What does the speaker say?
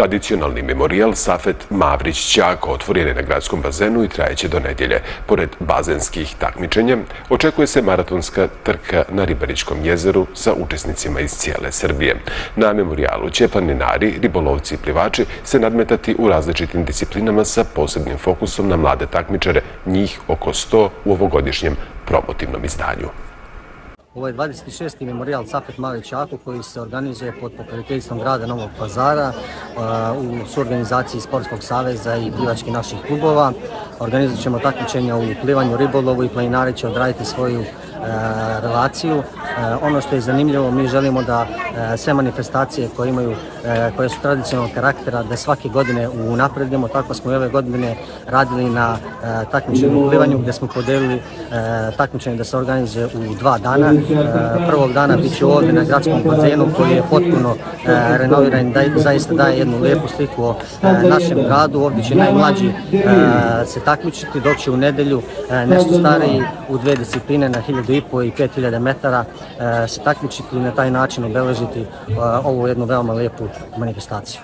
Tradicionalni memorijal Safet Mavrić-Ćako otvoren je na gradskom bazenu i trajeće do nedjelje. Pored bazenskih takmičenja, očekuje se maratonska trka na Ribaričkom jezeru sa učesnicima iz cijele Srbije. Na memorijalu će planinari, ribolovci i plivači se nadmetati u različitim disciplinama sa posebnim fokusom na mlade takmičare, njih oko 100 u ovogodišnjem promotivnom izdanju. Ovo je 26. memorijal Safet Mavrić-Ćako koji se organizuje pod pokroviteljstvom grada Novog Pazara u suorganizaciji Sportskog saveza i plivačkih naših klubova. Organizovat ćemo takmičenja u plivanju, ribolovu i planinari će odraditi svoju relaciju. Ono što je zanimljivo, mi želimo da sve manifestacije koje su tradicionalnog karaktera, da svake godine unapredimo. Tako smo i ove godine radili na takmičenju u plivanju gdje smo podelili takmičenje da se organizuje u 2 dana. Prvog dana bit će ovdje na gradskom bazenu koji je potpuno renoviran i zaista daje jednu lijepu sliku o našem gradu. Ovdje će najmlađi se takmičiti, dok će u nedjelju nešto stariji u 2 discipline na 1500 i 5000 metara se takmičiti i na taj način obeležiti ovu jednu veoma lijepu manifestaciju.